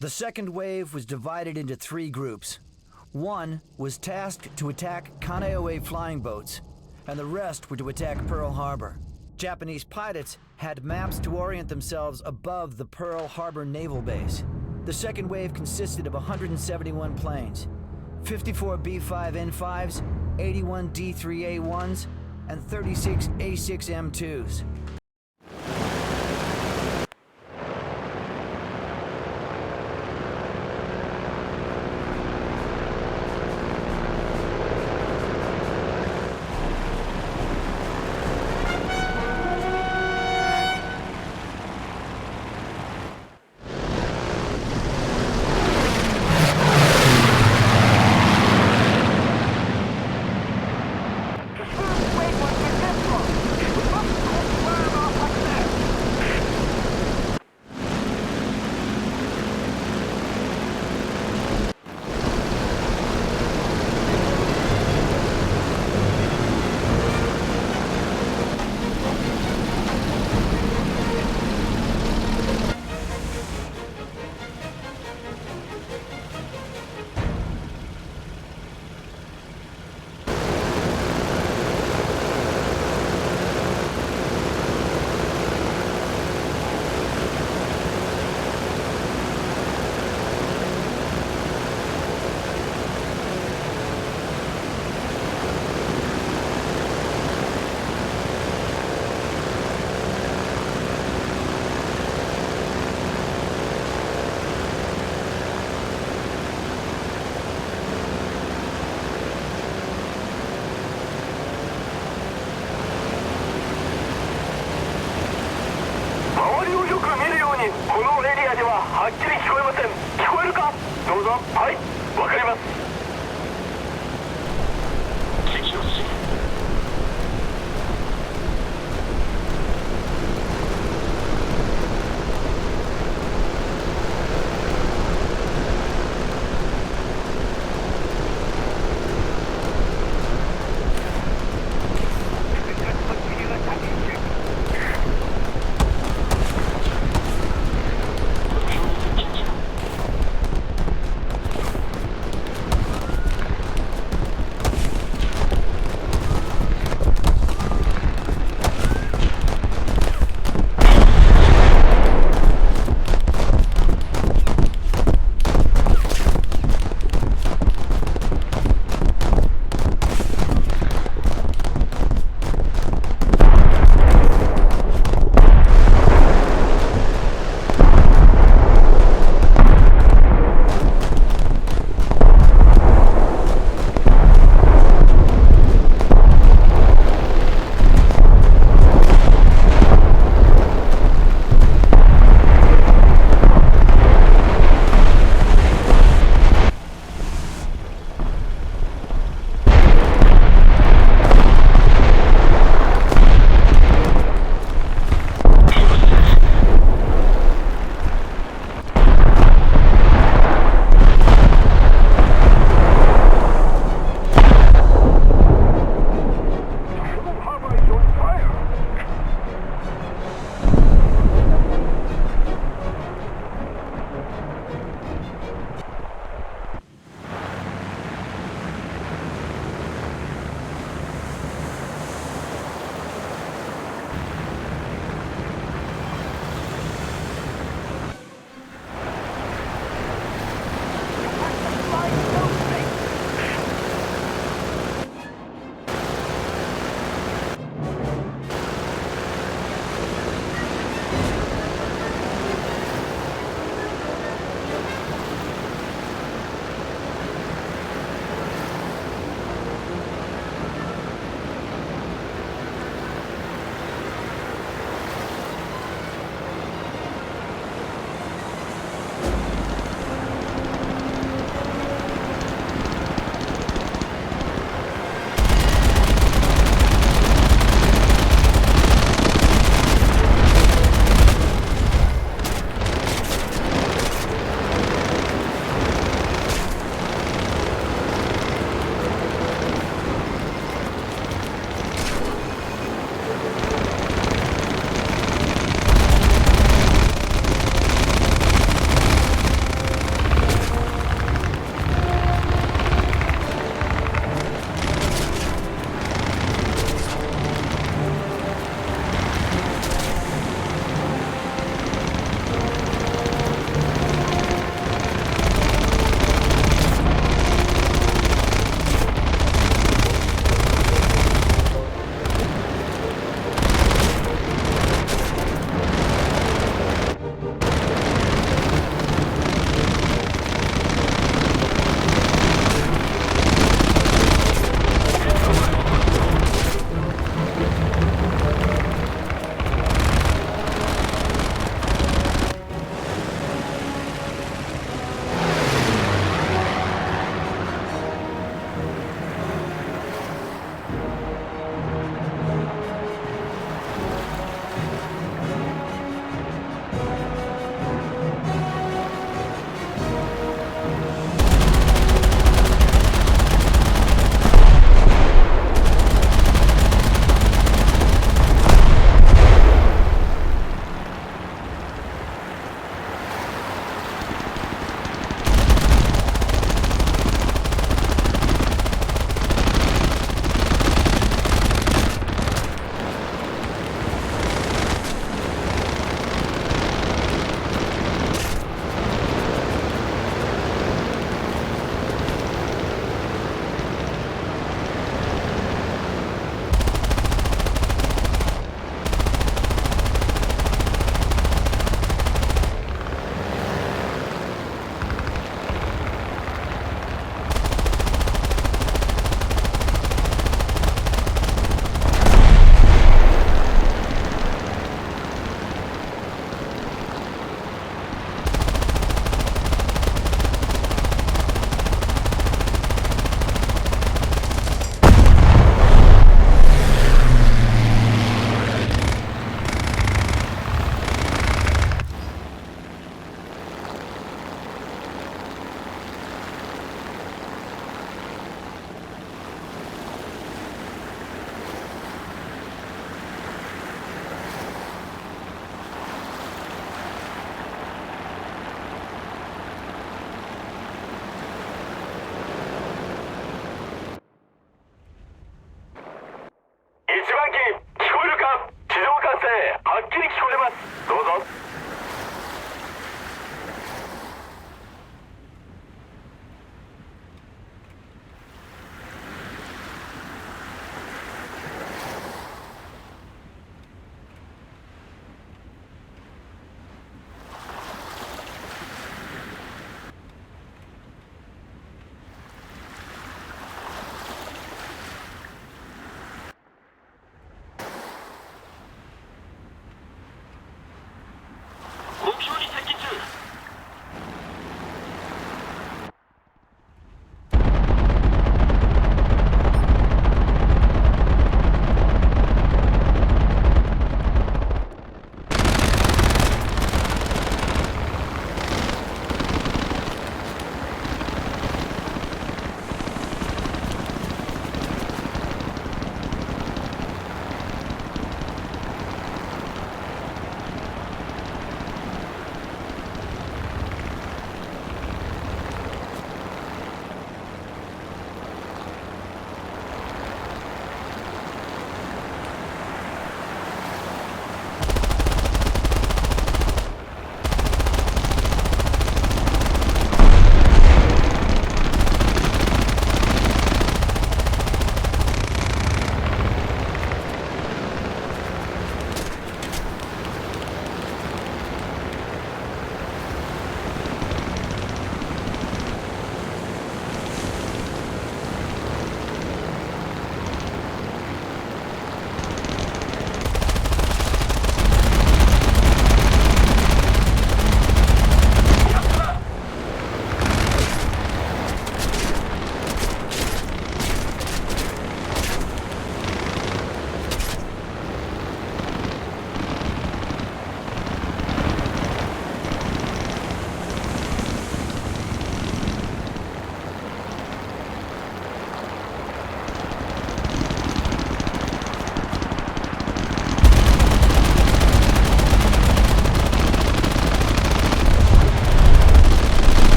The second wave was divided into 3 groups. One was tasked to attack Kaneohe flying boats, and the rest were to attack Pearl Harbor. Japanese pilots had maps to orient themselves above the Pearl Harbor naval base. The second wave consisted of 171 planes, 54 B-5N5s, 81 D-3A1s, and 36 A-6M2s.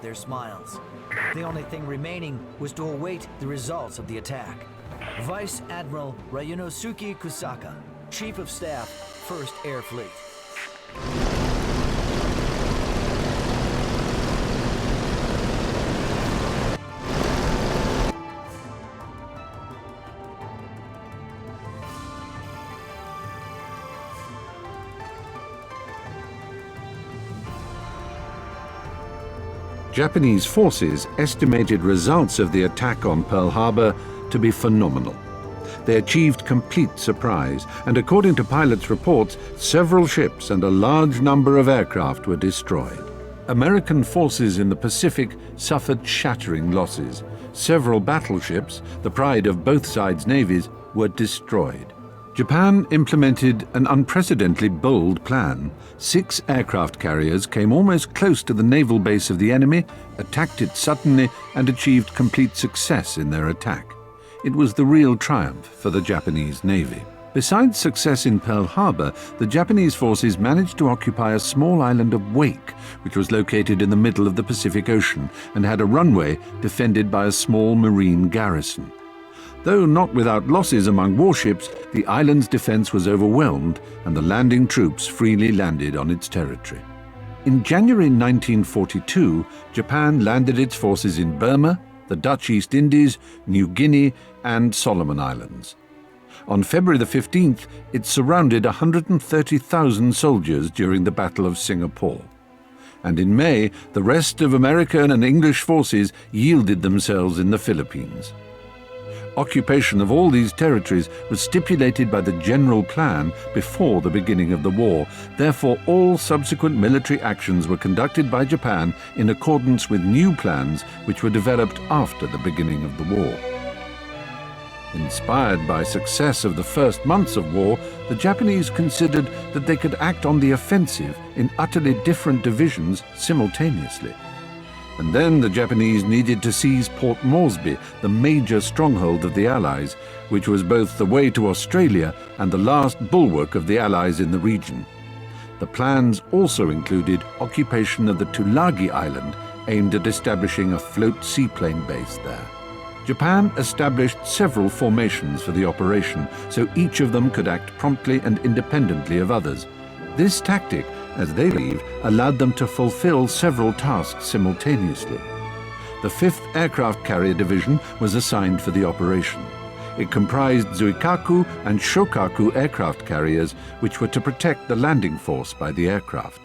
their smiles. The only thing remaining was to await the results of the attack. Vice Admiral Ryunosuke Kusaka, Chief of Staff, 1st Air Fleet. Japanese forces estimated results of the attack on Pearl Harbor to be phenomenal. They achieved complete surprise, and according to pilots' reports, several ships and a large number of aircraft were destroyed. American forces in the Pacific suffered shattering losses. Several battleships, the pride of both sides' navies, were destroyed. Japan implemented an unprecedentedly bold plan. 6 aircraft carriers came almost close to the naval base of the enemy, attacked it suddenly, and achieved complete success in their attack. It was the real triumph for the Japanese Navy. Besides success in Pearl Harbor, the Japanese forces managed to occupy a small island of Wake, which was located in the middle of the Pacific Ocean and had a runway defended by a small marine garrison. Though not without losses among warships, the island's defense was overwhelmed and the landing troops freely landed on its territory. In January 1942, Japan landed its forces in Burma, the Dutch East Indies, New Guinea, and Solomon Islands. On February the 15th, it surrounded 130,000 soldiers during the Battle of Singapore. And in May, the rest of American and English forces yielded themselves in the Philippines. Occupation of all these territories was stipulated by the general plan before the beginning of the war. Therefore, all subsequent military actions were conducted by Japan in accordance with new plans which were developed after the beginning of the war. Inspired by success of the first months of war, the Japanese considered that they could act on the offensive in utterly different divisions simultaneously. And then the Japanese needed to seize Port Moresby, the major stronghold of the Allies, which was both the way to Australia and the last bulwark of the Allies in the region. The plans also included occupation of the Tulagi Island, aimed at establishing a float seaplane base there. Japan established several formations for the operation, so each of them could act promptly and independently of others. This tactic, as they believe, allowed them to fulfill several tasks simultaneously. The 5th Aircraft Carrier Division was assigned for the operation. It comprised Zuikaku and Shokaku aircraft carriers, which were to protect the landing force by the aircraft.